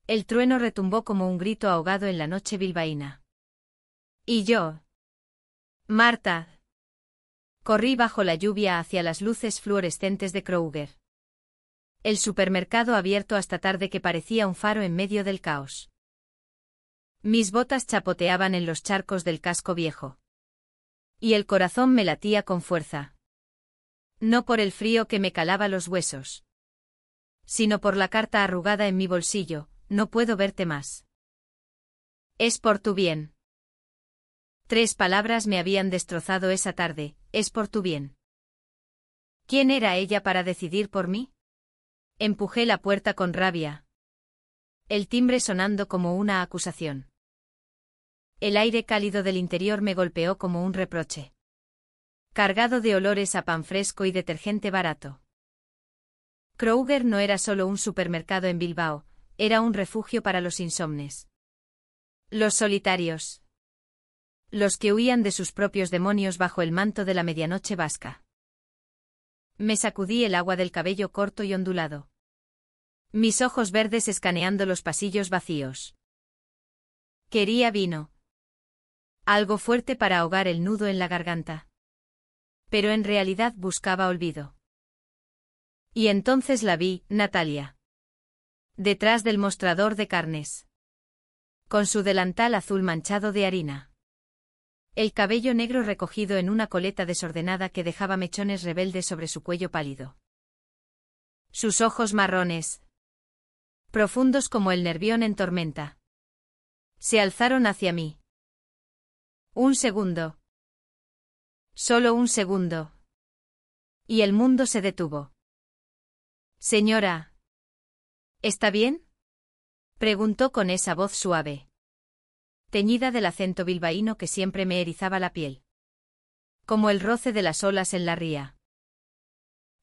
El trueno retumbó como un grito ahogado en la noche bilbaína. Y yo. Marta. Corrí bajo la lluvia hacia las luces fluorescentes de Kroger. El supermercado abierto hasta tarde que parecía un faro en medio del caos. Mis botas chapoteaban en los charcos del casco viejo. Y el corazón me latía con fuerza. No por el frío que me calaba los huesos, sino por la carta arrugada en mi bolsillo: no puedo verte más. Es por tu bien. 3 palabras me habían destrozado esa tarde: es por tu bien. ¿Quién era ella para decidir por mí? Empujé la puerta con rabia. El timbre sonando como una acusación. El aire cálido del interior me golpeó como un reproche. Cargado de olores a pan fresco y detergente barato. Kroger no era solo un supermercado en Bilbao, era un refugio para los insomnes. Los solitarios. Los que huían de sus propios demonios bajo el manto de la medianoche vasca. Me sacudí el agua del cabello corto y ondulado. Mis ojos verdes escaneando los pasillos vacíos. Quería vino. Algo fuerte para ahogar el nudo en la garganta. Pero en realidad buscaba olvido. Y entonces la vi, Natalia. Detrás del mostrador de carnes. Con su delantal azul manchado de harina. El cabello negro recogido en una coleta desordenada que dejaba mechones rebeldes sobre su cuello pálido. Sus ojos marrones, profundos como el Nervión en tormenta, se alzaron hacia mí. Un segundo. Solo un segundo. Y el mundo se detuvo. Señora. ¿Está bien? Preguntó con esa voz suave, teñida del acento bilbaíno que siempre me erizaba la piel. Como el roce de las olas en la ría.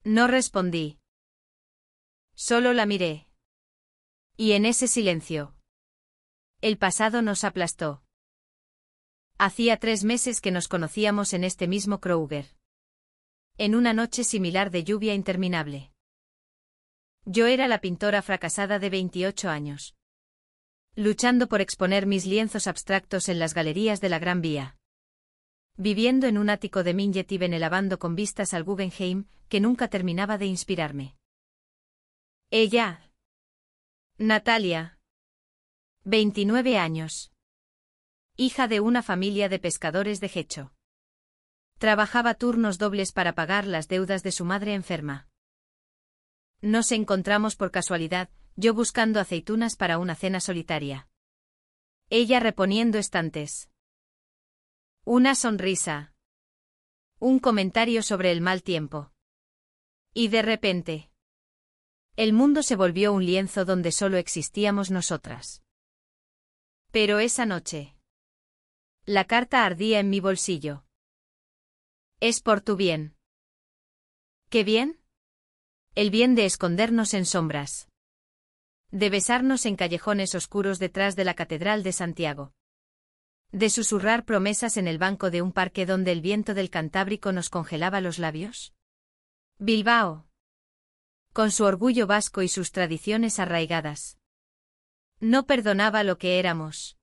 No respondí. Solo la miré. Y en ese silencio, el pasado nos aplastó. Hacía 3 meses que nos conocíamos en este mismo Kroger. En una noche similar de lluvia interminable. Yo era la pintora fracasada de 28 años. Luchando por exponer mis lienzos abstractos en las galerías de la Gran Vía. Viviendo en un ático de Minjet y Benelabando con vistas al Guggenheim, que nunca terminaba de inspirarme. Ella. Natalia. 29 años. Hija de una familia de pescadores de Getxo. Trabajaba turnos dobles para pagar las deudas de su madre enferma. Nos encontramos por casualidad, yo buscando aceitunas para una cena solitaria. Ella reponiendo estantes. Una sonrisa. Un comentario sobre el mal tiempo. Y de repente, el mundo se volvió un lienzo donde solo existíamos nosotras. Pero esa noche, la carta ardía en mi bolsillo. Es por tu bien. ¿Qué bien? El bien de escondernos en sombras. De besarnos en callejones oscuros detrás de la Catedral de Santiago. De susurrar promesas en el banco de un parque donde el viento del Cantábrico nos congelaba los labios. Bilbao. Con su orgullo vasco y sus tradiciones arraigadas. No perdonaba lo que éramos.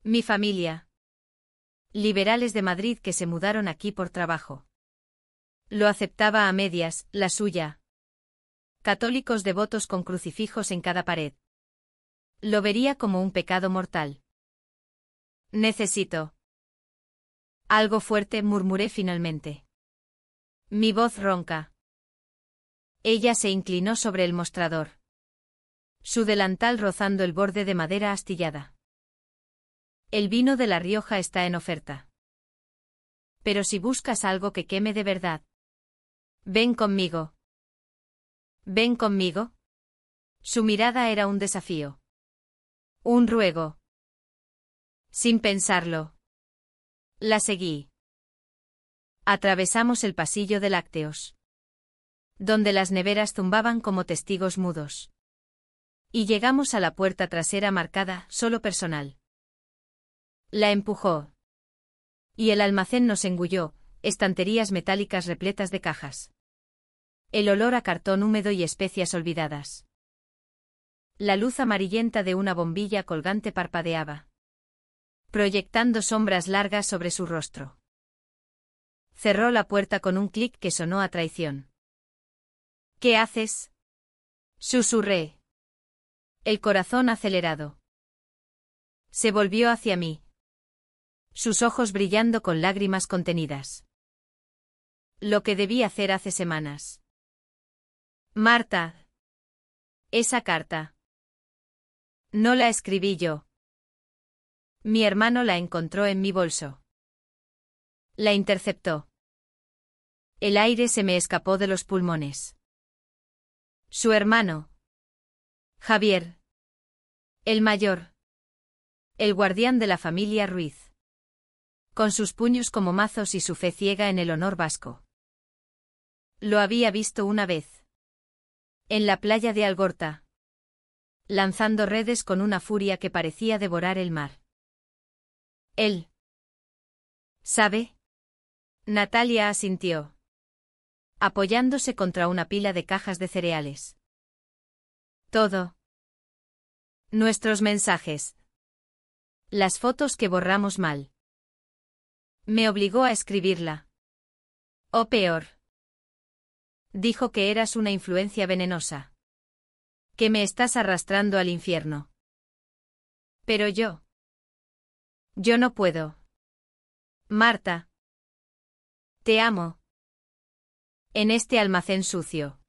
Mi familia. Liberales de Madrid que se mudaron aquí por trabajo. Lo aceptaba a medias, la suya. Católicos devotos con crucifijos en cada pared. Lo vería como un pecado mortal. Necesito algo fuerte, murmuré finalmente. Mi voz ronca. Ella se inclinó sobre el mostrador. Su delantal rozando el borde de madera astillada. El vino de La Rioja está en oferta. Pero si buscas algo que queme de verdad, ven conmigo. ¿Ven conmigo? Su mirada era un desafío. Un ruego. Sin pensarlo, la seguí. Atravesamos el pasillo de lácteos, donde las neveras zumbaban como testigos mudos. Y llegamos a la puerta trasera marcada, solo personal. La empujó. Y el almacén nos engulló, estanterías metálicas repletas de cajas. El olor a cartón húmedo y especias olvidadas. La luz amarillenta de una bombilla colgante parpadeaba, proyectando sombras largas sobre su rostro. Cerró la puerta con un clic que sonó a traición. ¿Qué haces?, susurré. El corazón acelerado. Se volvió hacia mí, sus ojos brillando con lágrimas contenidas. Lo que debí hacer hace semanas. Marta. Esa carta. No la escribí yo. Mi hermano la encontró en mi bolso. La interceptó. El aire se me escapó de los pulmones. Su hermano. Javier. El mayor. El guardián de la familia Ruiz. Con sus puños como mazos y su fe ciega en el honor vasco. Lo había visto una vez. En la playa de Algorta. Lanzando redes con una furia que parecía devorar el mar. Él. ¿Sabe? Natalia asintió, apoyándose contra una pila de cajas de cereales. Todo. Nuestros mensajes. Las fotos que borramos mal. Me obligó a escribirla. O peor. Dijo que eras una influencia venenosa. Que me estás arrastrando al infierno. Pero yo. Yo no puedo. Marta. Te amo. En este almacén sucio.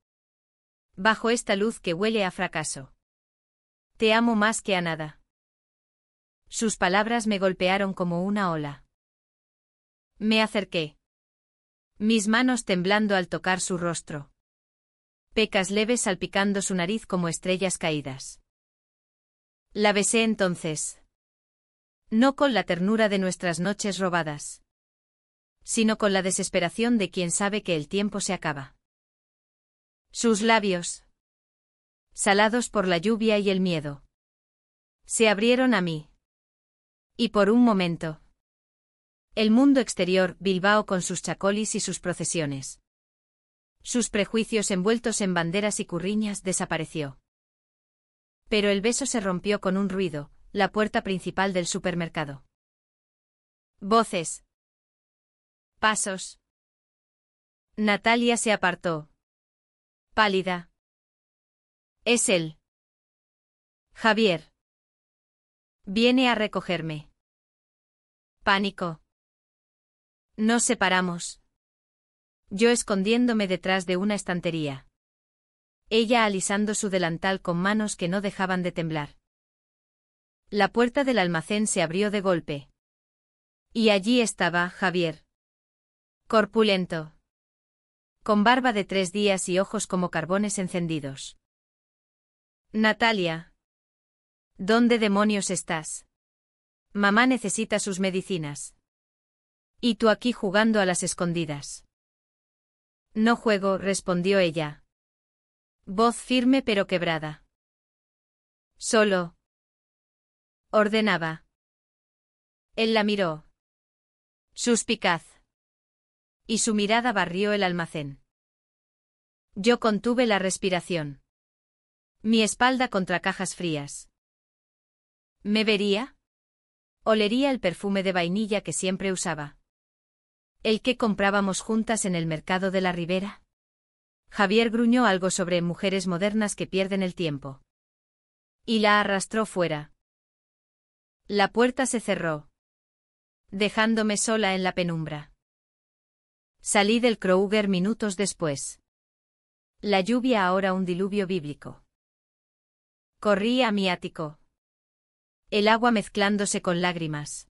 Bajo esta luz que huele a fracaso. Te amo más que a nada. Sus palabras me golpearon como una ola. Me acerqué. Mis manos temblando al tocar su rostro. Pecas leves salpicando su nariz como estrellas caídas. La besé entonces. No con la ternura de nuestras noches robadas, sino con la desesperación de quien sabe que el tiempo se acaba. Sus labios, salados por la lluvia y el miedo, se abrieron a mí. Y por un momento, el mundo exterior, Bilbao con sus chacolis y sus procesiones, sus prejuicios envueltos en banderas y curriñas, desapareció. Pero el beso se rompió con un ruido, la puerta principal del supermercado. Voces. Pasos. Natalia se apartó. Pálida. Es él. Javier. Viene a recogerme. Pánico. Nos separamos. Yo escondiéndome detrás de una estantería. Ella alisando su delantal con manos que no dejaban de temblar. La puerta del almacén se abrió de golpe. Y allí estaba Javier. Corpulento. Con barba de 3 días y ojos como carbones encendidos. Natalia. ¿Dónde demonios estás? Mamá necesita sus medicinas. Y tú aquí jugando a las escondidas. No juego, respondió ella. Voz firme pero quebrada. Solo. Ordenaba. Él la miró. Suspicaz. Y su mirada barrió el almacén. Yo contuve la respiración. Mi espalda contra cajas frías. ¿Me vería? Olería el perfume de vainilla que siempre usaba. ¿El que comprábamos juntas en el mercado de la Ribera? Javier gruñó algo sobre mujeres modernas que pierden el tiempo. Y la arrastró fuera. La puerta se cerró, dejándome sola en la penumbra. Salí del Kroger minutos después. La lluvia ahora un diluvio bíblico. Corrí a mi ático. El agua mezclándose con lágrimas.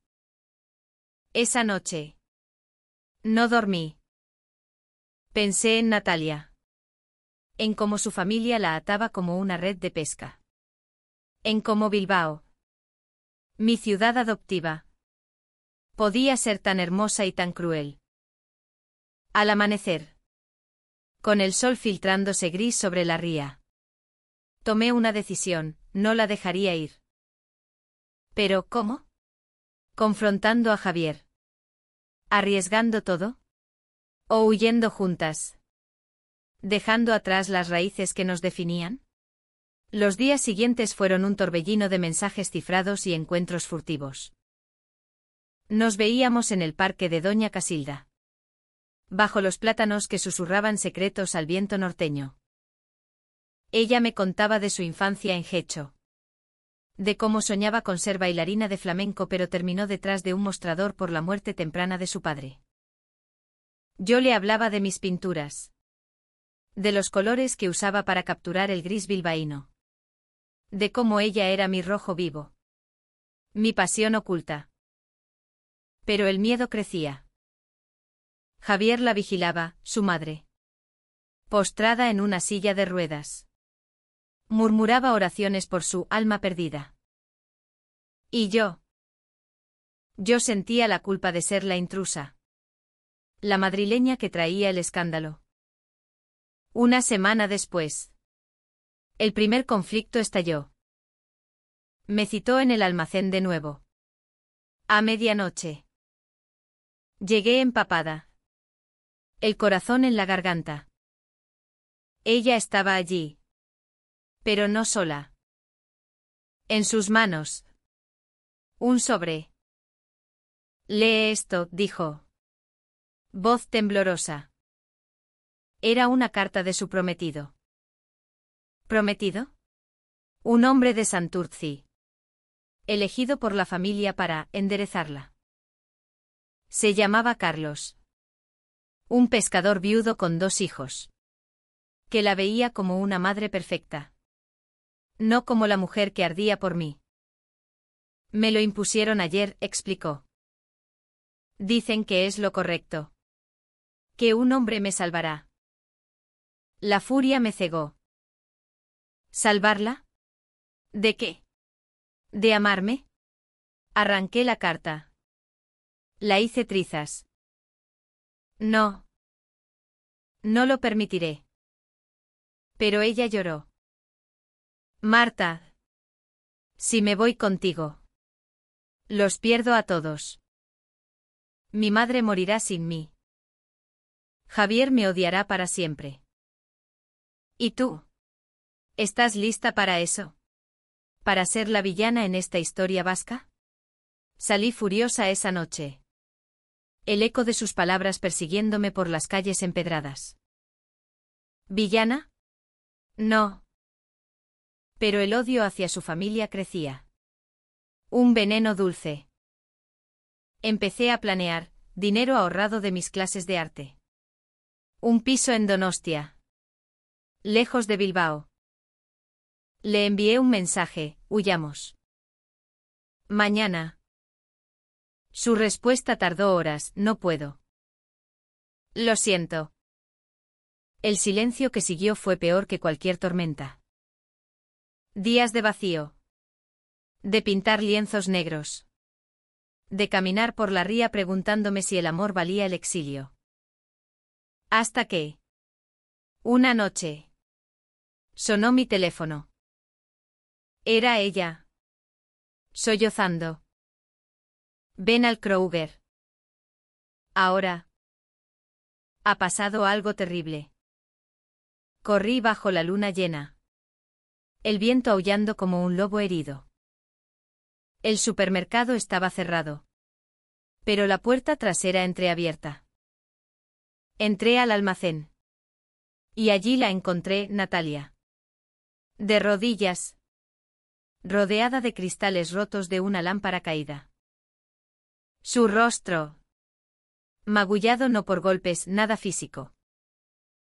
Esa noche. No dormí. Pensé en Natalia. En cómo su familia la ataba como una red de pesca. En cómo Bilbao, mi ciudad adoptiva, podía ser tan hermosa y tan cruel. Al amanecer, con el sol filtrándose gris sobre la ría, tomé una decisión, no la dejaría ir. ¿Pero cómo? Confrontando a Javier. ¿Arriesgando todo? ¿O huyendo juntas? ¿Dejando atrás las raíces que nos definían? Los días siguientes fueron un torbellino de mensajes cifrados y encuentros furtivos. Nos veíamos en el parque de Doña Casilda. Bajo los plátanos que susurraban secretos al viento norteño. Ella me contaba de su infancia en Gecho. De cómo soñaba con ser bailarina de flamenco pero terminó detrás de un mostrador por la muerte temprana de su padre. Yo le hablaba de mis pinturas. De los colores que usaba para capturar el gris bilbaíno. De cómo ella era mi rojo vivo. Mi pasión oculta. Pero el miedo crecía. Javier la vigilaba, su madre. Postrada en una silla de ruedas. Murmuraba oraciones por su alma perdida. ¿Y yo? Yo sentía la culpa de ser la intrusa. La madrileña que traía el escándalo. Una semana después. El primer conflicto estalló. Me citó en el almacén de nuevo. A medianoche. Llegué empapada. El corazón en la garganta. Ella estaba allí. Pero no sola. En sus manos. Un sobre. Lee esto, dijo. Voz temblorosa. Era una carta de su prometido. ¿Prometido? Un hombre de Santurci. Elegido por la familia para enderezarla. Se llamaba Carlos. Un pescador viudo con 2 hijos. Que la veía como una madre perfecta. No como la mujer que ardía por mí. Me lo impusieron ayer, explicó. Dicen que es lo correcto. Que un hombre me salvará. La furia me cegó. ¿Salvarla? ¿De qué? ¿De amarme? Arranqué la carta. La hice trizas. No. No lo permitiré. Pero ella lloró. Marta. Si me voy contigo. Los pierdo a todos. Mi madre morirá sin mí. Javier me odiará para siempre. ¿Y tú? ¿Estás lista para eso? ¿Para ser la villana en esta historia vasca? Salí furiosa esa noche. El eco de sus palabras persiguiéndome por las calles empedradas. ¿Villana? No. Pero el odio hacia su familia crecía. Un veneno dulce. Empecé a planear, dinero ahorrado de mis clases de arte. Un piso en Donostia. Lejos de Bilbao. Le envié un mensaje, huyamos. Mañana. Su respuesta tardó horas, no puedo. Lo siento. El silencio que siguió fue peor que cualquier tormenta. Días de vacío. De pintar lienzos negros. De caminar por la ría preguntándome si el amor valía el exilio. Hasta que. Una noche. Sonó mi teléfono. Era ella. Sollozando. Ven al Kruger. Ahora. Ha pasado algo terrible. Corrí bajo la luna llena. El viento aullando como un lobo herido. El supermercado estaba cerrado. Pero la puerta trasera entreabierta. Entré al almacén. Y allí la encontré, Natalia. De rodillas. Rodeada de cristales rotos de una lámpara caída. Su rostro. Magullado no por golpes, nada físico.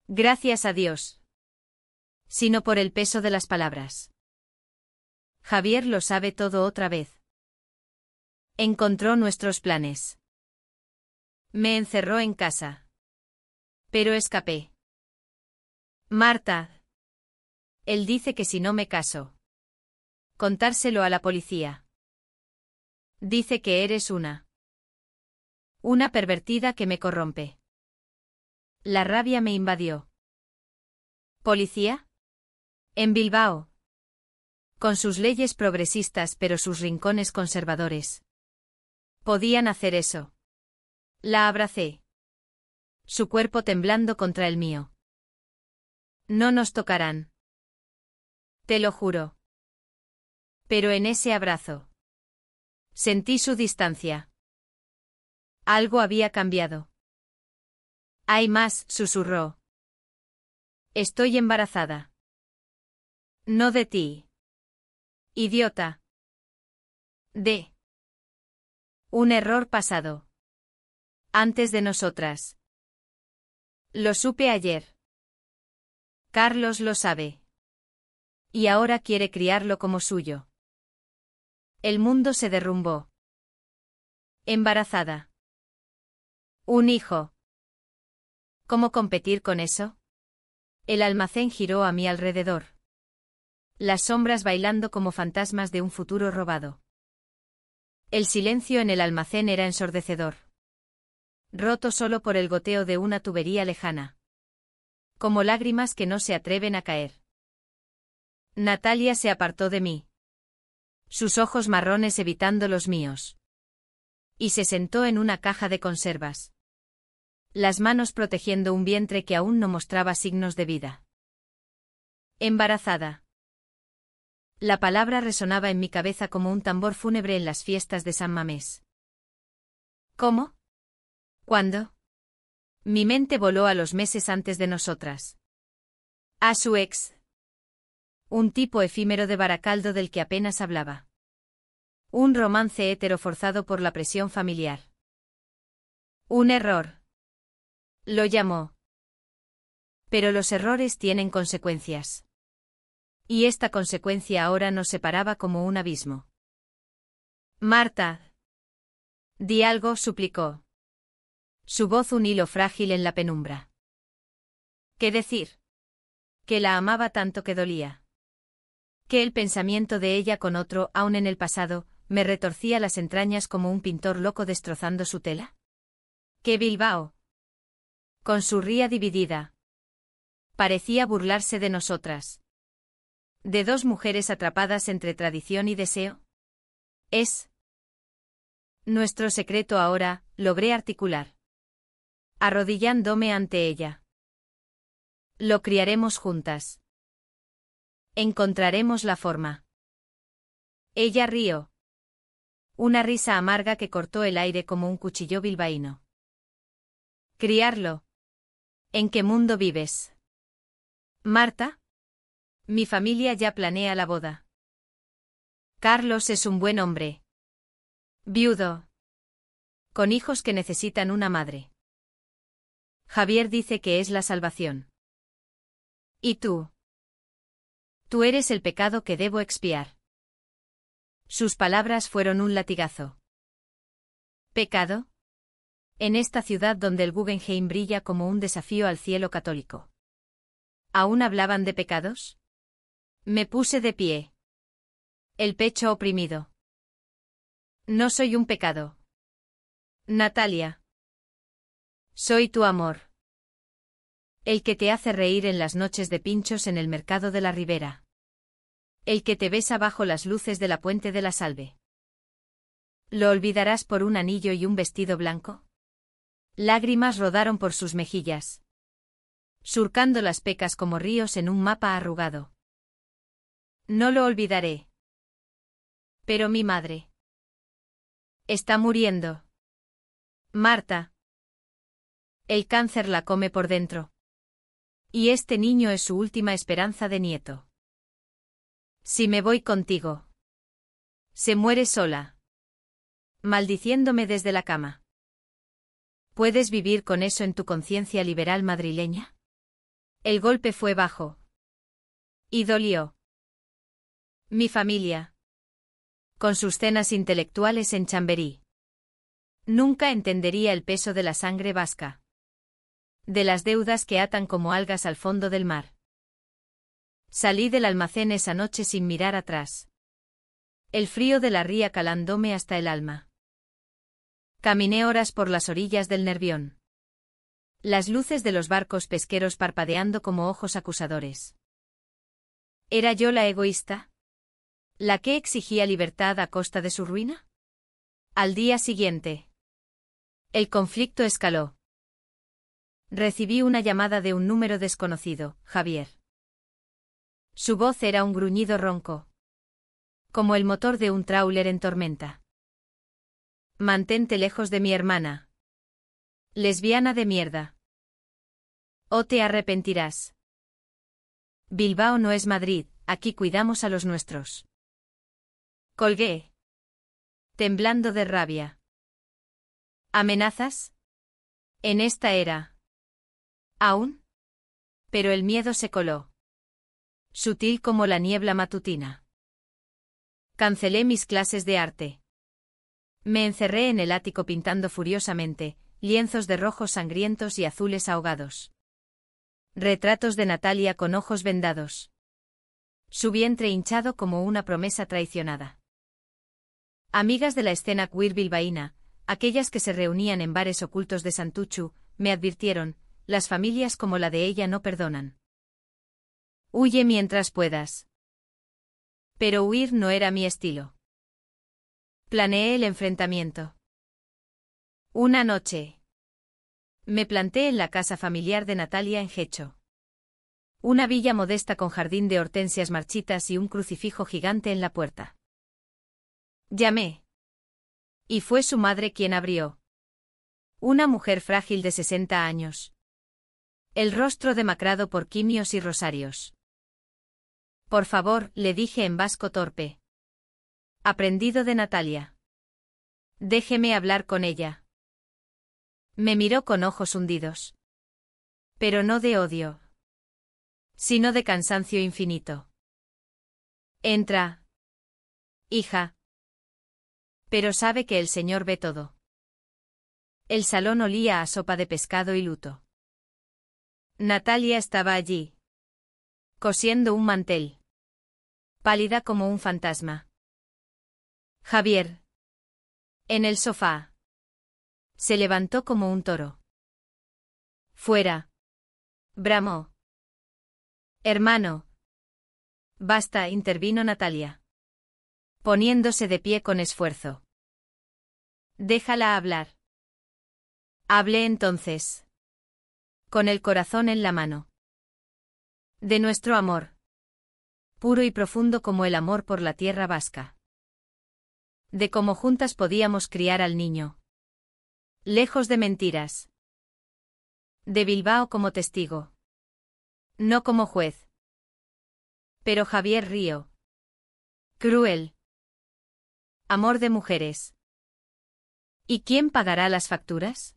Gracias a Dios. Sino por el peso de las palabras. Javier lo sabe todo otra vez. Encontró nuestros planes. Me encerró en casa. Pero escapé. Marta. Él dice que si no me caso. Contárselo a la policía. Dice que eres una pervertida que me corrompe. La rabia me invadió. ¿Policía? En Bilbao. Con sus leyes progresistas pero sus rincones conservadores. Podían hacer eso. La abracé. Su cuerpo temblando contra el mío. No nos tocarán. Te lo juro. Pero en ese abrazo sentí su distancia. Algo había cambiado. Hay más, susurró. Estoy embarazada. No de ti. Idiota. De un error pasado. Antes de nosotras. Lo supe ayer. Carlos lo sabe. Y ahora quiere criarlo como suyo. El mundo se derrumbó. Embarazada. Un hijo. ¿Cómo competir con eso? El almacén giró a mi alrededor. Las sombras bailando como fantasmas de un futuro robado. El silencio en el almacén era ensordecedor. Roto solo por el goteo de una tubería lejana. Como lágrimas que no se atreven a caer. Natalia se apartó de mí. Sus ojos marrones evitando los míos. Y se sentó en una caja de conservas. Las manos protegiendo un vientre que aún no mostraba signos de vida. Embarazada. La palabra resonaba en mi cabeza como un tambor fúnebre en las fiestas de San Mamés. ¿Cómo? ¿Cuándo? Mi mente voló a los meses antes de nosotras. A su ex. Un tipo efímero de Baracaldo del que apenas hablaba. Un romance hétero forzado por la presión familiar. Un error. Lo llamó. Pero los errores tienen consecuencias. Y esta consecuencia ahora nos separaba como un abismo. Marta. Di algo, suplicó. Su voz un hilo frágil en la penumbra. ¿Qué decir? Que la amaba tanto que dolía. Que el pensamiento de ella con otro, aún en el pasado, me retorcía las entrañas como un pintor loco destrozando su tela. Que Bilbao. Con su ría dividida. Parecía burlarse de nosotras. De dos mujeres atrapadas entre tradición y deseo. Es nuestro secreto ahora, logré articular. Arrodillándome ante ella. Lo criaremos juntas. Encontraremos la forma. Ella rió. Una risa amarga que cortó el aire como un cuchillo bilbaíno. Criarlo. ¿En qué mundo vives? Marta. Mi familia ya planea la boda. Carlos es un buen hombre. Viudo. Con hijos que necesitan una madre. Javier dice que es la salvación. ¿Y tú? Tú eres el pecado que debo expiar. Sus palabras fueron un latigazo. ¿Pecado? En esta ciudad donde el Guggenheim brilla como un desafío al cielo católico. ¿Aún hablaban de pecados? Me puse de pie. El pecho oprimido. No soy un pecado. Natalia. Soy tu amor. El que te hace reír en las noches de pinchos en el mercado de la Ribera. El que te besa bajo las luces de la Puente de la Salve. ¿Lo olvidarás por un anillo y un vestido blanco? Lágrimas rodaron por sus mejillas. Surcando las pecas como ríos en un mapa arrugado. No lo olvidaré. Pero mi madre. Está muriendo. Marta. El cáncer la come por dentro. Y este niño es su última esperanza de nieto. Si me voy contigo. Se muere sola. Maldiciéndome desde la cama. ¿Puedes vivir con eso en tu conciencia liberal madrileña? El golpe fue bajo. Y dolió. Mi familia. Con sus cenas intelectuales en Chamberí. Nunca entendería el peso de la sangre vasca. De las deudas que atan como algas al fondo del mar. Salí del almacén esa noche sin mirar atrás. El frío de la ría calándome hasta el alma. Caminé horas por las orillas del Nervión. Las luces de los barcos pesqueros parpadeando como ojos acusadores. ¿Era yo la egoísta? ¿La que exigía libertad a costa de su ruina? Al día siguiente. El conflicto escaló. Recibí una llamada de un número desconocido, Javier. Su voz era un gruñido ronco. Como el motor de un tráiler en tormenta. Mantente lejos de mi hermana. Lesbiana de mierda. O te arrepentirás. Bilbao no es Madrid, aquí cuidamos a los nuestros. Colgué. Temblando de rabia. ¿Amenazas? En esta era. ¿Aún? Pero el miedo se coló. Sutil como la niebla matutina. Cancelé mis clases de arte. Me encerré en el ático pintando furiosamente, lienzos de rojos sangrientos y azules ahogados. Retratos de Natalia con ojos vendados. Su vientre hinchado como una promesa traicionada. Amigas de la escena queer bilbaína, aquellas que se reunían en bares ocultos de Santuchu, me advirtieron, las familias como la de ella no perdonan. Huye mientras puedas. Pero huir no era mi estilo. Planeé el enfrentamiento. Una noche. Me planté en la casa familiar de Natalia en Gecho. Una villa modesta con jardín de hortensias marchitas y un crucifijo gigante en la puerta. Llamé. Y fue su madre quien abrió. Una mujer frágil de 60 años. El rostro demacrado por quimios y rosarios. Por favor, le dije en vasco torpe. Aprendido de Natalia. Déjeme hablar con ella. Me miró con ojos hundidos. Pero no de odio. Sino de cansancio infinito. Entra. Hija. Pero sabe que el Señor ve todo. El salón olía a sopa de pescado y luto. Natalia estaba allí. Cosiendo un mantel. Pálida como un fantasma. Javier. En el sofá. Se levantó como un toro. Fuera. Bramó. Hermano. Basta, intervino Natalia. Poniéndose de pie con esfuerzo. Déjala hablar. Hablé entonces. Con el corazón en la mano. De nuestro amor. Puro y profundo como el amor por la tierra vasca. De cómo juntas podíamos criar al niño. Lejos de mentiras. De Bilbao como testigo. No como juez. Pero Javier río. Cruel. Amor de mujeres. ¿Y quién pagará las facturas?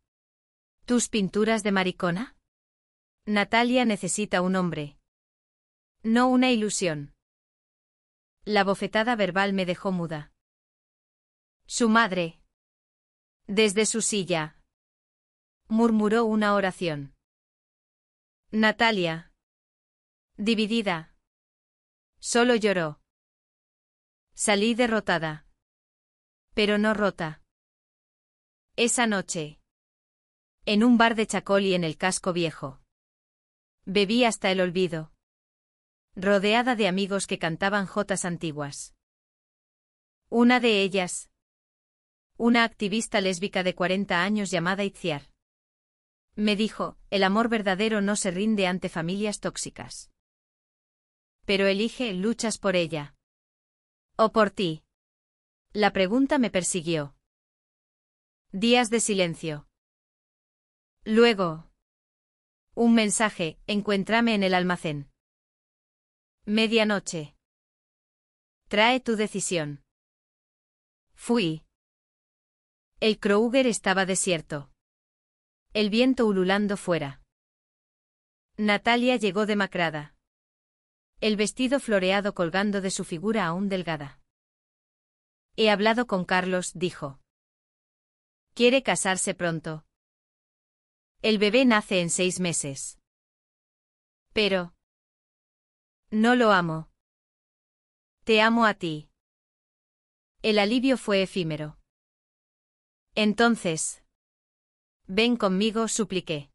¿Tus pinturas de maricona? Natalia necesita un hombre. No una ilusión. La bofetada verbal me dejó muda. Su madre. Desde su silla. Murmuró una oración. Natalia. Dividida. Solo lloró. Salí derrotada. Pero no rota. Esa noche. En un bar de Chacol y en el casco viejo. Bebí hasta el olvido. Rodeada de amigos que cantaban jotas antiguas. Una de ellas. Una activista lésbica de 40 años llamada Itziar. Me dijo, el amor verdadero no se rinde ante familias tóxicas. Pero elige, luchas por ella. ¿O por ti? La pregunta me persiguió. Días de silencio. Luego. Un mensaje, encuéntrame en el almacén. Medianoche. Trae tu decisión. Fui. El Kruger estaba desierto. El viento ululando fuera. Natalia llegó demacrada. El vestido floreado colgando de su figura aún delgada. He hablado con Carlos, dijo. Quiere casarse pronto. El bebé nace en 6 meses. Pero. No lo amo. Te amo a ti. El alivio fue efímero. Entonces. Ven conmigo, supliqué.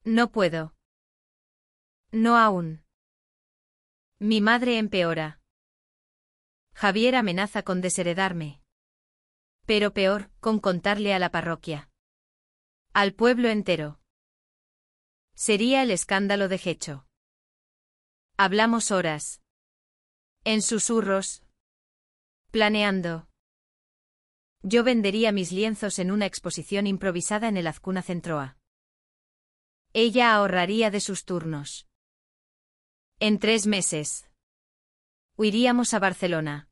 No puedo. No aún. Mi madre empeora. Javier amenaza con desheredarme. Pero peor, con contarle a la parroquia. Al pueblo entero. Sería el escándalo de Gecho. Hablamos horas. En susurros. Planeando. Yo vendería mis lienzos en una exposición improvisada en el Azcuna Centroa. Ella ahorraría de sus turnos. En 3 meses. Huiríamos a Barcelona.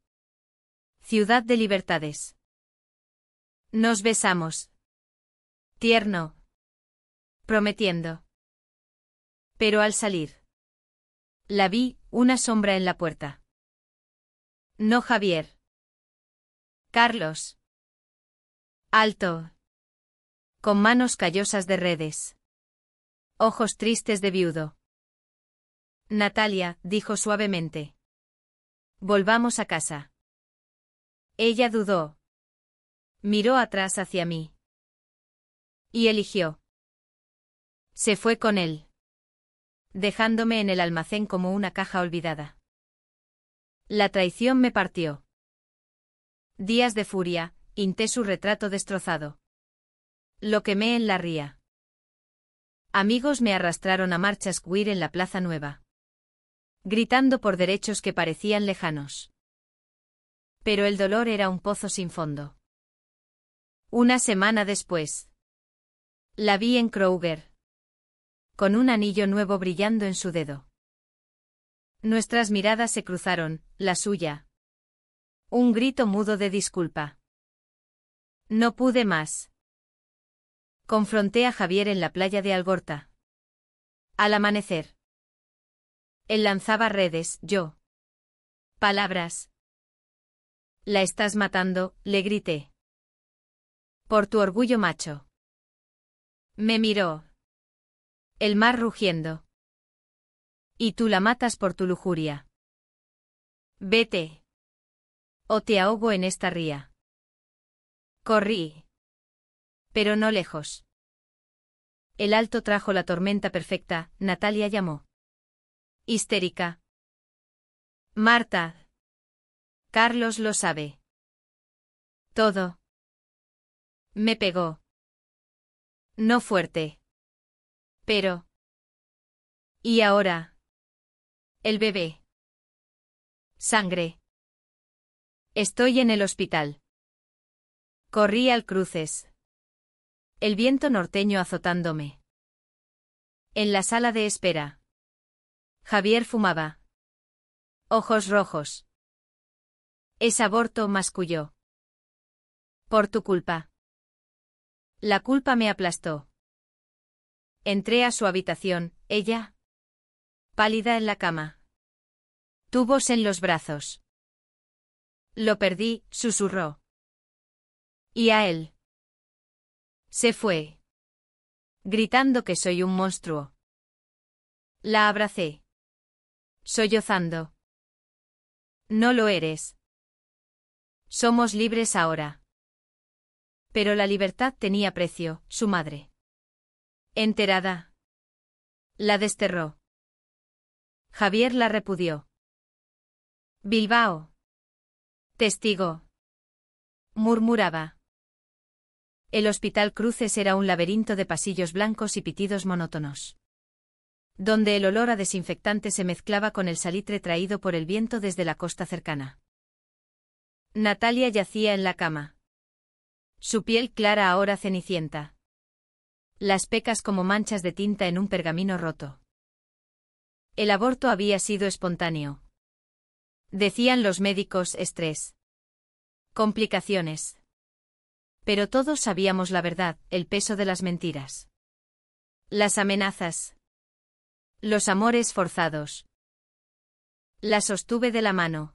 Ciudad de libertades. Nos besamos. Tierno. Prometiendo. Pero al salir. La vi, una sombra en la puerta. No Javier. Carlos. Alto. Con manos callosas de redes. Ojos tristes de viudo. Natalia, dijo suavemente. Volvamos a casa. Ella dudó. Miró atrás hacia mí. Y eligió. Se fue con él. Dejándome en el almacén como una caja olvidada. La traición me partió. Días de furia, hinté su retrato destrozado. Lo quemé en la ría. Amigos me arrastraron a marchas queer en la Plaza Nueva. Gritando por derechos que parecían lejanos. Pero el dolor era un pozo sin fondo. Una semana después. La vi en Kruger. Con un anillo nuevo brillando en su dedo. Nuestras miradas se cruzaron, la suya. Un grito mudo de disculpa. No pude más. Confronté a Javier en la playa de Algorta. Al amanecer. Él lanzaba redes, yo. Palabras. La estás matando, le grité. Por tu orgullo macho. Me miró. El mar rugiendo. Y tú la matas por tu lujuria. Vete. O te ahogo en esta ría. Corrí. Pero no lejos. El alto trajo la tormenta perfecta, Natalia llamó. Histérica. Marta. Carlos lo sabe. Todo. Me pegó. No fuerte. Pero. ¿Y ahora? El bebé. Sangre. Estoy en el hospital. Corrí al cruces. El viento norteño azotándome. En la sala de espera. Javier fumaba. Ojos rojos. Es aborto, masculló. Por tu culpa. La culpa me aplastó. Entré a su habitación, ella. Pálida en la cama. Tubos en los brazos. Lo perdí, susurró. Y a él. Se fue. Gritando que soy un monstruo. La abracé. Sollozando. No lo eres. Somos libres ahora. Pero la libertad tenía precio, su madre. Enterada. La desterró. Javier la repudió. Bilbao. Testigo. Murmuraba. El Hospital Cruces era un laberinto de pasillos blancos y pitidos monótonos. Donde el olor a desinfectante se mezclaba con el salitre traído por el viento desde la costa cercana. Natalia yacía en la cama. Su piel clara ahora cenicienta. Las pecas como manchas de tinta en un pergamino roto. El aborto había sido espontáneo. Decían los médicos, estrés. Complicaciones. Pero todos sabíamos la verdad, el peso de las mentiras. Las amenazas. Los amores forzados. La sostuve de la mano.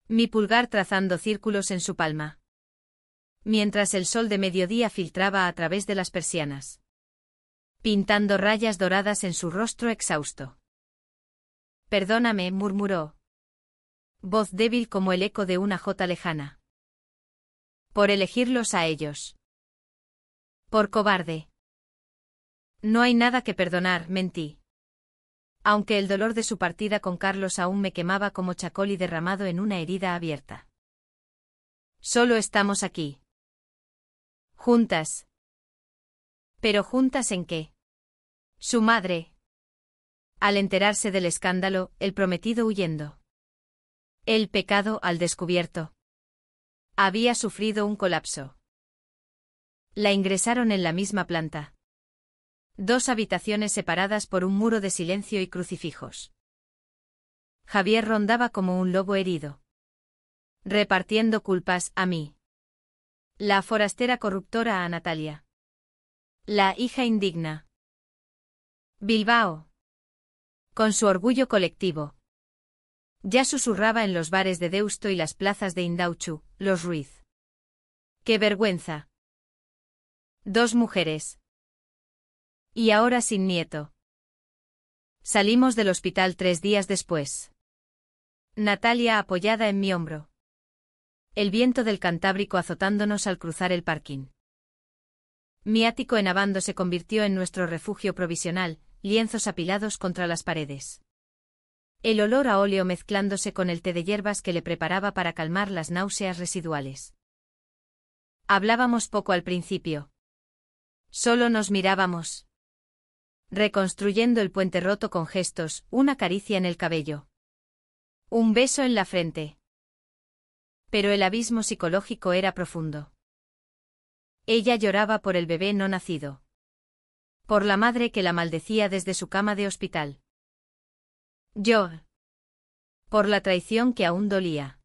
Mi pulgar trazando círculos en su palma. Mientras el sol de mediodía filtraba a través de las persianas. Pintando rayas doradas en su rostro exhausto. Perdóname, murmuró. Voz débil como el eco de una jota lejana. Por elegirlos a ellos. Por cobarde. No hay nada que perdonar, mentí. Aunque el dolor de su partida con Carlos aún me quemaba como chacoli derramado en una herida abierta. Solo estamos aquí. Juntas. ¿Pero juntas en qué? Su madre. Al enterarse del escándalo, el prometido huyendo. El pecado al descubierto. Había sufrido un colapso. La ingresaron en la misma planta. 2 habitaciones separadas por un muro de silencio y crucifijos. Javier rondaba como un lobo herido. Repartiendo culpas a mí. La forastera corruptora a Natalia. La hija indigna. Bilbao. Con su orgullo colectivo. Ya susurraba en los bares de Deusto y las plazas de Indauchu, los Ruiz. ¡Qué vergüenza! 2 mujeres. Y ahora sin nieto. Salimos del hospital 3 días después. Natalia apoyada en mi hombro. El viento del Cantábrico azotándonos al cruzar el parking. Mi ático en Abando se convirtió en nuestro refugio provisional, lienzos apilados contra las paredes. El olor a óleo mezclándose con el té de hierbas que le preparaba para calmar las náuseas residuales. Hablábamos poco al principio. Solo nos mirábamos. Reconstruyendo el puente roto con gestos, una caricia en el cabello. Un beso en la frente. Pero el abismo psicológico era profundo. Ella lloraba por el bebé no nacido. Por la madre que la maldecía desde su cama de hospital. Yo. Por la traición que aún dolía.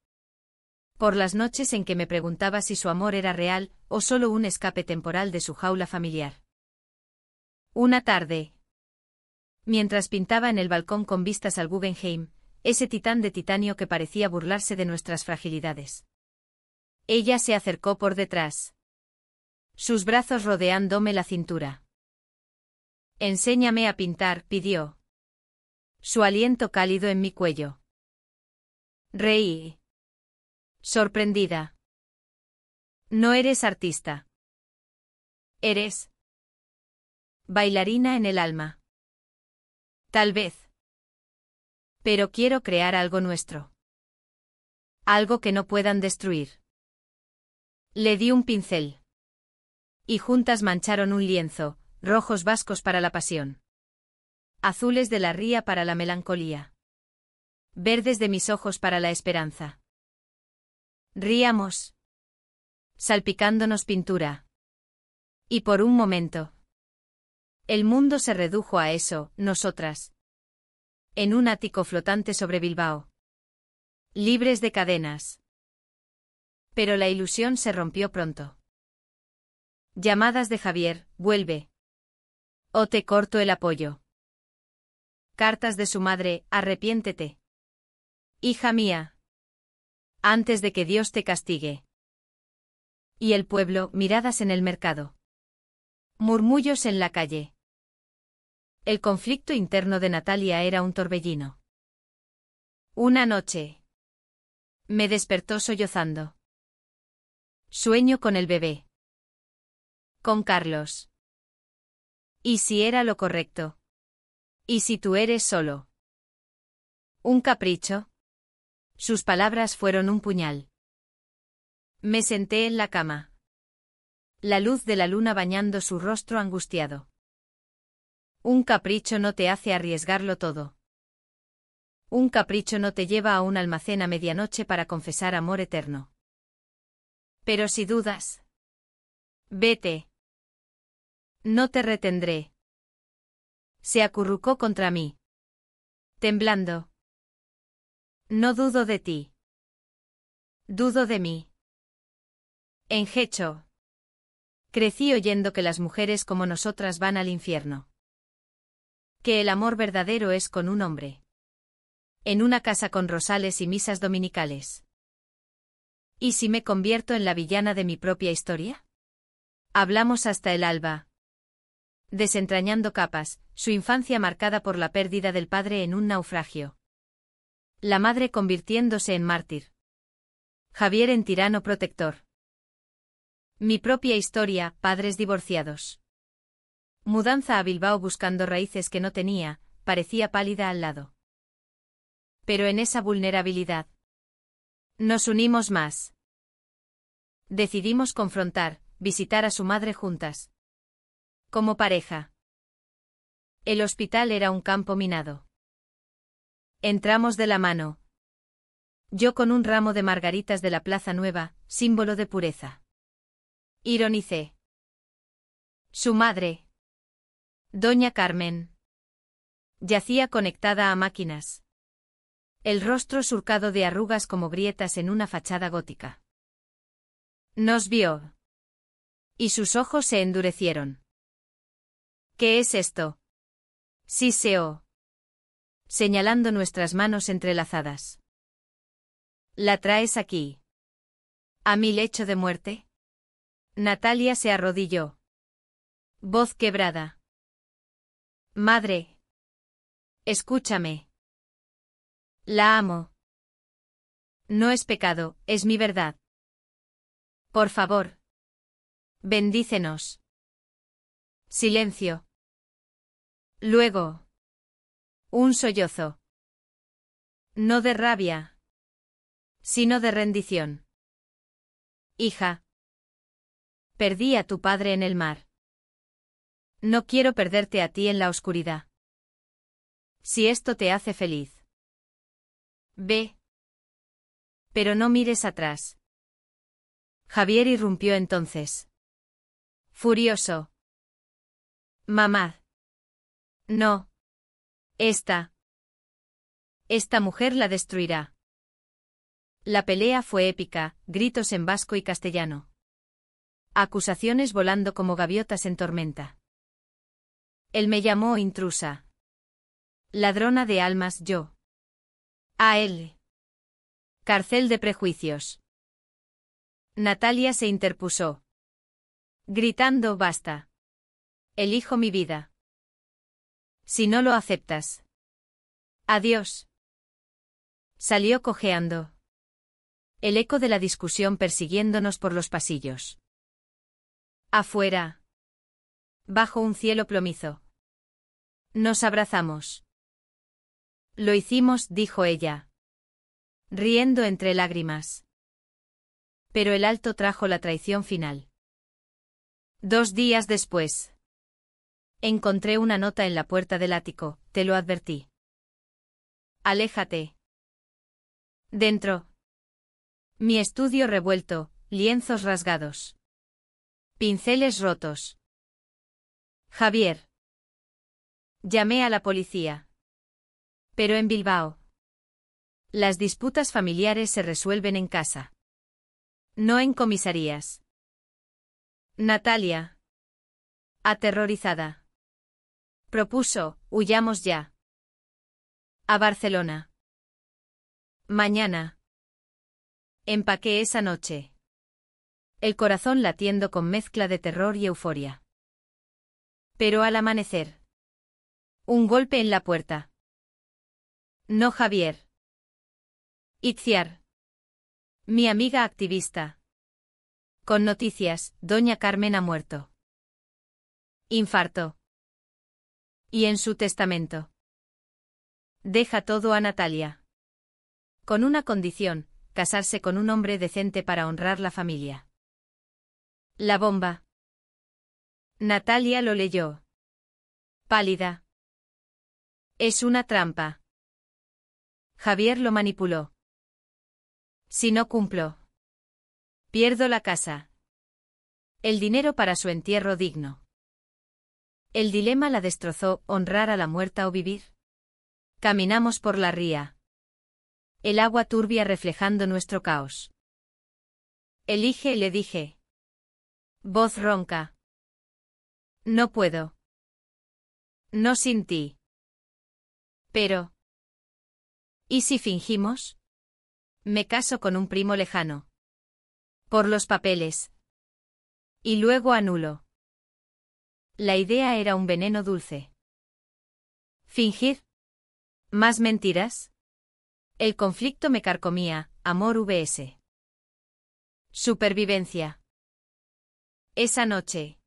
Por las noches en que me preguntaba si su amor era real o solo un escape temporal de su jaula familiar. Una tarde. Mientras pintaba en el balcón con vistas al Guggenheim, ese titán de titanio que parecía burlarse de nuestras fragilidades. Ella se acercó por detrás. Sus brazos rodeándome la cintura. Enséñame a pintar, pidió. Su aliento cálido en mi cuello. Reí. Sorprendida. No eres artista. Eres bailarina en el alma. Tal vez. Pero quiero crear algo nuestro. Algo que no puedan destruir. Le di un pincel. Y juntas mancharon un lienzo, rojos vascos para la pasión. Azules de la ría para la melancolía. Verdes de mis ojos para la esperanza. Ríamos. Salpicándonos pintura. Y por un momento. El mundo se redujo a eso, nosotras. En un ático flotante sobre Bilbao. Libres de cadenas. Pero la ilusión se rompió pronto. Llamadas de Javier, vuelve. O te corto el apoyo. Cartas de su madre, arrepiéntete. Hija mía. Antes de que Dios te castigue. Y el pueblo, miradas en el mercado. Murmullos en la calle. El conflicto interno de Natalia era un torbellino. Una noche. Me despertó sollozando. Sueño con el bebé. Con Carlos. ¿Y si era lo correcto? ¿Y si tú eres solo? ¿Un capricho? Sus palabras fueron un puñal. Me senté en la cama. La luz de la luna bañando su rostro angustiado. Un capricho no te hace arriesgarlo todo. Un capricho no te lleva a un almacén a medianoche para confesar amor eterno. Pero si dudas. Vete. No te retendré. Se acurrucó contra mí. Temblando. No dudo de ti. Dudo de mí. En Hecho. Crecí oyendo que las mujeres como nosotras van al infierno. Que el amor verdadero es con un hombre. En una casa con rosales y misas dominicales. ¿Y si me convierto en la villana de mi propia historia? Hablamos hasta el alba. Desentrañando capas, su infancia marcada por la pérdida del padre en un naufragio. La madre convirtiéndose en mártir. Javier en tirano protector. Mi propia historia, padres divorciados. Mudanza a Bilbao buscando raíces que no tenía, parecía pálida al lado. Pero en esa vulnerabilidad. Nos unimos más. Decidimos confrontar, visitar a su madre juntas. Como pareja. El hospital era un campo minado. Entramos de la mano. Yo con un ramo de margaritas de la Plaza Nueva, símbolo de pureza. Ironicé. Su madre, doña Carmen, yacía conectada a máquinas. El rostro surcado de arrugas como grietas en una fachada gótica. Nos vio. Y sus ojos se endurecieron. ¿Qué es esto? Siseó. Señalando nuestras manos entrelazadas. ¿La traes aquí? ¿A mi lecho de muerte? Natalia se arrodilló. Voz quebrada. Madre. Escúchame. La amo. No es pecado, es mi verdad. Por favor. Bendícenos. Silencio. Luego. Un sollozo. No de rabia, sino de rendición. Hija. Perdí a tu padre en el mar. No quiero perderte a ti en la oscuridad. Si esto te hace feliz. Ve. Pero no mires atrás. Javier irrumpió entonces. Furioso. Mamá. No. Esta mujer la destruirá. La pelea fue épica, gritos en vasco y castellano. Acusaciones volando como gaviotas en tormenta. Él me llamó intrusa. Ladrona de almas yo. A él. Cárcel de prejuicios. Natalia se interpuso. Gritando basta. Elijo mi vida. Si no lo aceptas. Adiós. Salió cojeando. El eco de la discusión persiguiéndonos por los pasillos. Afuera. Bajo un cielo plomizo. Nos abrazamos. Lo hicimos, dijo ella. Riendo entre lágrimas. Pero el alto trajo la traición final. 2 días después. Encontré una nota en la puerta del ático, te lo advertí. Aléjate. Dentro. Mi estudio revuelto, lienzos rasgados. Pinceles rotos. Javier. Llamé a la policía. Pero en Bilbao. Las disputas familiares se resuelven en casa. No en comisarías. Natalia. Aterrorizada. Propuso, huyamos ya. A Barcelona. Mañana. Empaqué esa noche. El corazón latiendo con mezcla de terror y euforia. Pero al amanecer. Un golpe en la puerta. No Javier. Itziar. Mi amiga activista. Con noticias, doña Carmen ha muerto. Infarto. Y en su testamento. Deja todo a Natalia. Con una condición, casarse con un hombre decente para honrar la familia. La bomba. Natalia lo leyó. Pálida. Es una trampa. Javier lo manipuló. Si no cumplo. Pierdo la casa. El dinero para su entierro digno. El dilema la destrozó, honrar a la muerta o vivir. Caminamos por la ría. El agua turbia reflejando nuestro caos. Elige, le dije. Voz ronca. No puedo. No sin ti. Pero. ¿Y si fingimos? Me caso con un primo lejano. Por los papeles. Y luego anulo. La idea era un veneno dulce. ¿Fingir? ¿Más mentiras? El conflicto me carcomía, amor vs. Supervivencia. Esa noche.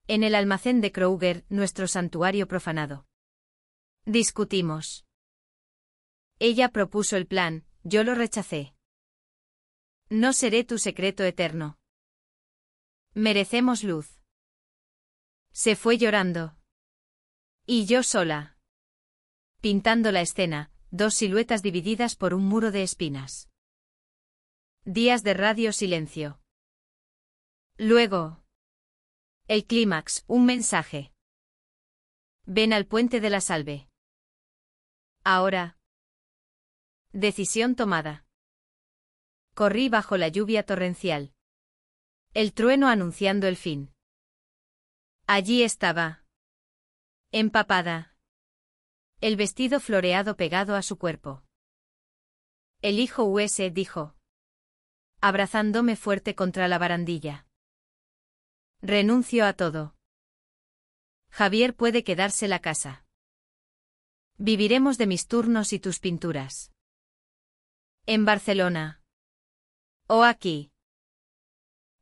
En el almacén de Kruger, nuestro santuario profanado. Discutimos. Ella propuso el plan, yo lo rechacé. No seré tu secreto eterno. Merecemos luz. Se fue llorando. Y yo sola. Pintando la escena, dos siluetas divididas por un muro de espinas. Días de radio silencio. Luego. El clímax, un mensaje. Ven al puente de la Salve. Ahora. Decisión tomada. Corrí bajo la lluvia torrencial. El trueno anunciando el fin. Allí estaba. Empapada. El vestido floreado pegado a su cuerpo. El hijo US dijo. Abrazándome fuerte contra la barandilla. Renuncio a todo. Javier puede quedarse la casa. Viviremos de mis turnos y tus pinturas. En Barcelona. O aquí.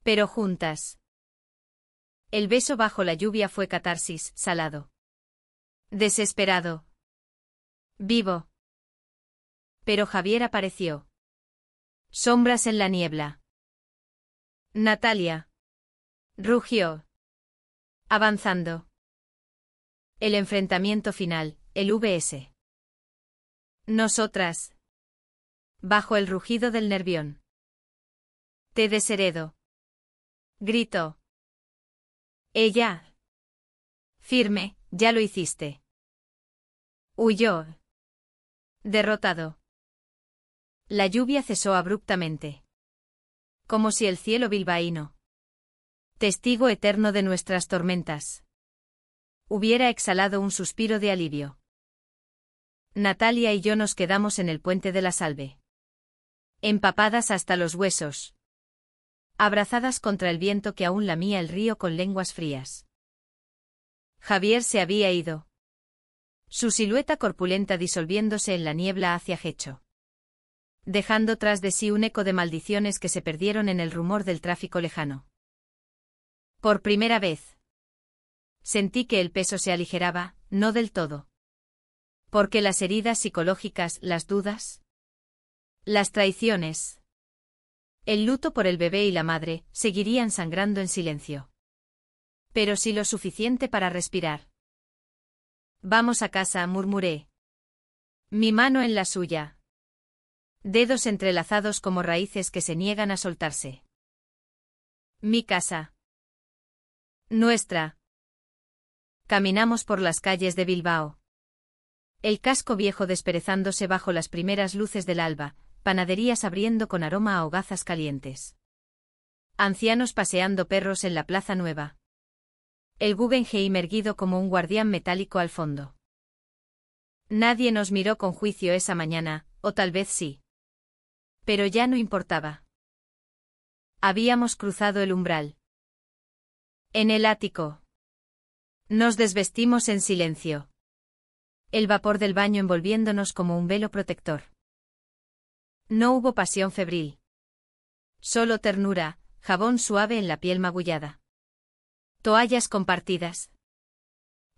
Pero juntas. El beso bajo la lluvia fue catarsis, salado. Desesperado. Vivo. Pero Javier apareció. Sombras en la niebla. Natalia. Rugió. Avanzando. El enfrentamiento final, el VS. Nosotras. Bajo el rugido del Nervión. Te desheredo. Gritó. Ella. Firme, ya lo hiciste. Huyó. Derrotado. La lluvia cesó abruptamente. Como si el cielo bilbaíno, testigo eterno de nuestras tormentas, hubiera exhalado un suspiro de alivio. Natalia y yo nos quedamos en el puente de la Salve. Empapadas hasta los huesos. Abrazadas contra el viento que aún lamía el río con lenguas frías. Javier se había ido. Su silueta corpulenta disolviéndose en la niebla hacia Gecho. Dejando tras de sí un eco de maldiciones que se perdieron en el rumor del tráfico lejano. Por primera vez. Sentí que el peso se aligeraba, no del todo. Porque las heridas psicológicas, las dudas, las traiciones, el luto por el bebé y la madre, seguirían sangrando en silencio. Pero sí lo suficiente para respirar. Vamos a casa, murmuré. Mi mano en la suya. Dedos entrelazados como raíces que se niegan a soltarse. Mi casa. Nuestra. Caminamos por las calles de Bilbao. El casco viejo desperezándose bajo las primeras luces del alba, panaderías abriendo con aroma a hogazas calientes. Ancianos paseando perros en la plaza nueva. El Guggenheim erguido como un guardián metálico al fondo. Nadie nos miró con juicio esa mañana, o tal vez sí. Pero ya no importaba. Habíamos cruzado el umbral. En el ático. Nos desvestimos en silencio. El vapor del baño envolviéndonos como un velo protector. No hubo pasión febril. Solo ternura, jabón suave en la piel magullada. Toallas compartidas.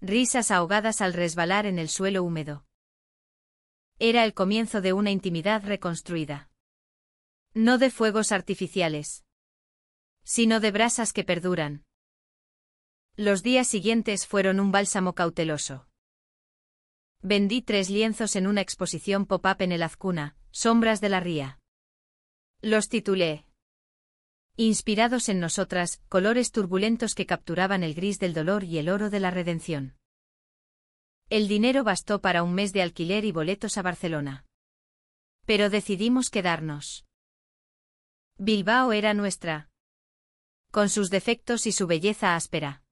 Risas ahogadas al resbalar en el suelo húmedo. Era el comienzo de una intimidad reconstruida. No de fuegos artificiales. Sino de brasas que perduran. Los días siguientes fueron un bálsamo cauteloso. Vendí 3 lienzos en una exposición pop-up en el Azcuna, Sombras de la Ría. Los titulé. Inspirados en nosotras, colores turbulentos que capturaban el gris del dolor y el oro de la redención. El dinero bastó para un mes de alquiler y boletos a Barcelona. Pero decidimos quedarnos. Bilbao era nuestra. Con sus defectos y su belleza áspera.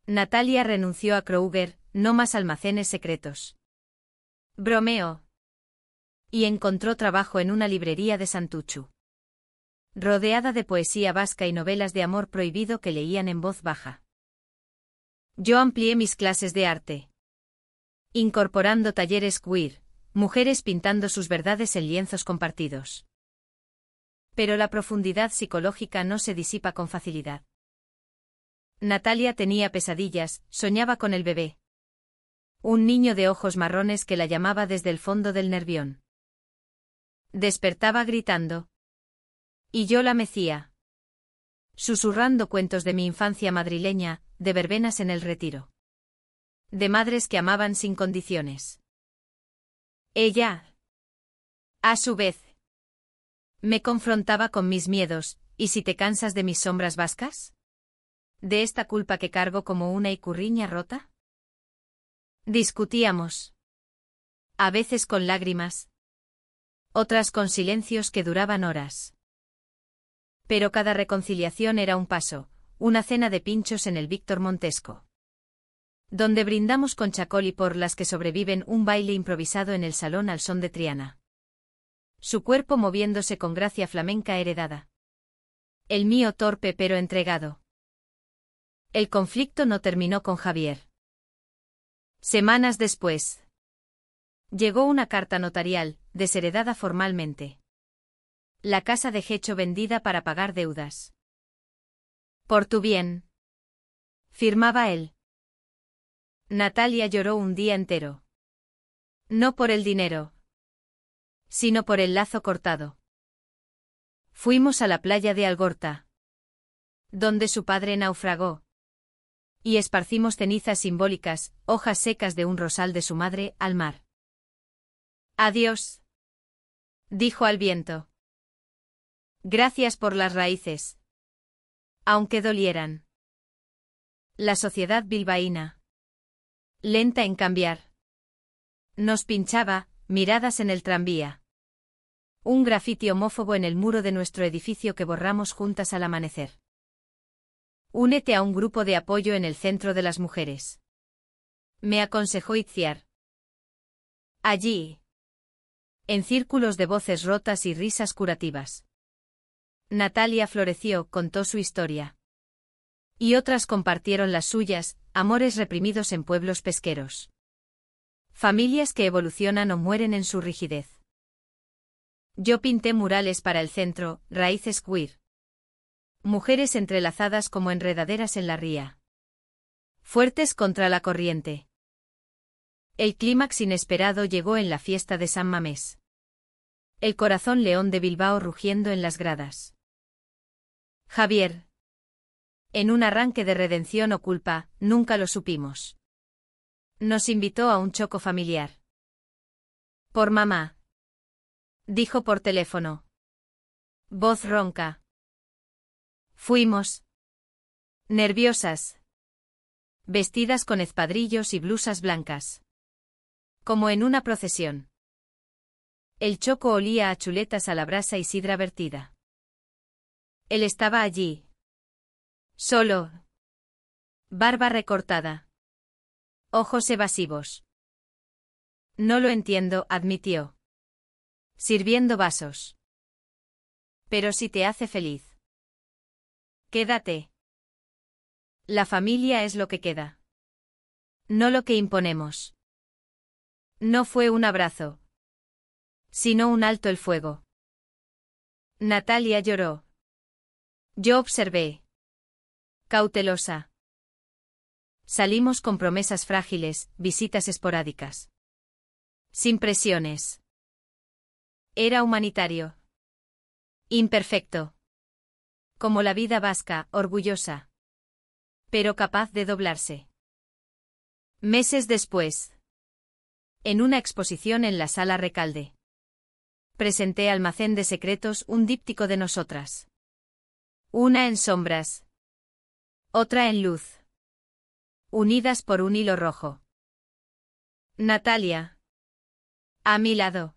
Natalia renunció a Kruger, no más almacenes secretos. Bromeó. Y encontró trabajo en una librería de Santuchu. Rodeada de poesía vasca y novelas de amor prohibido que leían en voz baja. Yo amplié mis clases de arte. Incorporando talleres queer, mujeres pintando sus verdades en lienzos compartidos. Pero la profundidad psicológica no se disipa con facilidad. Natalia tenía pesadillas, soñaba con el bebé. Un niño de ojos marrones que la llamaba desde el fondo del Nervión. Despertaba gritando. Y yo la mecía. Susurrando cuentos de mi infancia madrileña, de verbenas en el Retiro. De madres que amaban sin condiciones. Ella, a su vez, me confrontaba con mis miedos. ¿Y si te cansas de mis sombras vascas? ¿De esta culpa que cargo como una icurriña rota? Discutíamos. A veces con lágrimas. Otras con silencios que duraban horas. Pero cada reconciliación era un paso, una cena de pinchos en el Víctor Montesco. Donde brindamos con chacol y por las que sobreviven un baile improvisado en el salón al son de Triana. Su cuerpo moviéndose con gracia flamenca heredada. El mío torpe pero entregado. El conflicto no terminó con Javier. Semanas después. Llegó una carta notarial, desheredada formalmente. La casa de Hecho vendida para pagar deudas. Por tu bien. Firmaba él. Natalia lloró un día entero. No por el dinero, sino por el lazo cortado. Fuimos a la playa de Algorta, donde su padre naufragó, y esparcimos cenizas simbólicas, hojas secas de un rosal de su madre, al mar. Adiós, dijo al viento. Gracias por las raíces, aunque dolieran. La sociedad bilbaína, lenta en cambiar, nos pinchaba, miradas en el tranvía. Un grafiti homófobo en el muro de nuestro edificio que borramos juntas al amanecer. Únete a un grupo de apoyo en el Centro de las Mujeres. Me aconsejó Itziar. Allí. En círculos de voces rotas y risas curativas. Natalia floreció, contó su historia. Y otras compartieron las suyas, amores reprimidos en pueblos pesqueros. Familias que evolucionan o mueren en su rigidez. Yo pinté murales para el centro, raíces queer. Mujeres entrelazadas como enredaderas en la ría. Fuertes contra la corriente. El clímax inesperado llegó en la fiesta de San Mamés. El corazón león de Bilbao rugiendo en las gradas. Javier. En un arranque de redención o culpa, nunca lo supimos. Nos invitó a un choco familiar. Por mamá. Dijo por teléfono. Voz ronca. Fuimos. Nerviosas. Vestidas con espadrillos y blusas blancas. Como en una procesión. El choco olía a chuletas a la brasa y sidra vertida. Él estaba allí. Solo. Barba recortada. Ojos evasivos. No lo entiendo, admitió. Sirviendo vasos. Pero si te hace feliz. Quédate. La familia es lo que queda. No lo que imponemos. No fue un abrazo. Sino un alto el fuego. Natalia lloró. Yo observé. Cautelosa. Salimos con promesas frágiles, visitas esporádicas. Sin presiones. Era humanitario. Imperfecto. Como la vida vasca, orgullosa. Pero capaz de doblarse. Meses después. En una exposición en la Sala Recalde. Presenté Almacén de Secretos, un díptico de nosotras. Una en sombras. Otra en luz. Unidas por un hilo rojo. Natalia. A mi lado.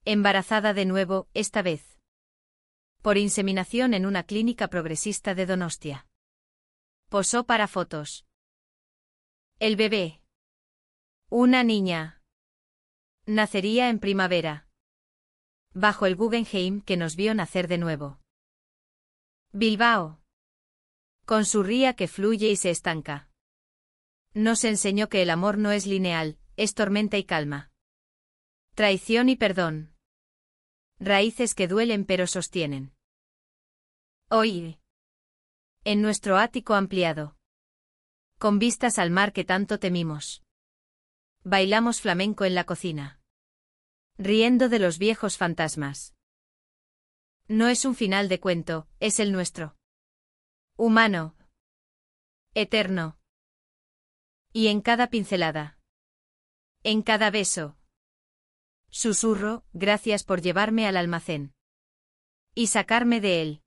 Embarazada de nuevo, esta vez. Por inseminación en una clínica progresista de Donostia. Posó para fotos. El bebé. Una niña. Nacería en primavera. Bajo el Guggenheim que nos vio nacer de nuevo. Bilbao. Con su ría que fluye y se estanca. Nos enseñó que el amor no es lineal, es tormenta y calma. Traición y perdón. Raíces que duelen pero sostienen. Hoy. En nuestro ático ampliado. Con vistas al mar que tanto temimos. Bailamos flamenco en la cocina. Riendo de los viejos fantasmas. No es un final de cuento, es el nuestro. Humano. Eterno. Y en cada pincelada. En cada beso. Susurro, gracias por llevarme al almacén. Y sacarme de él.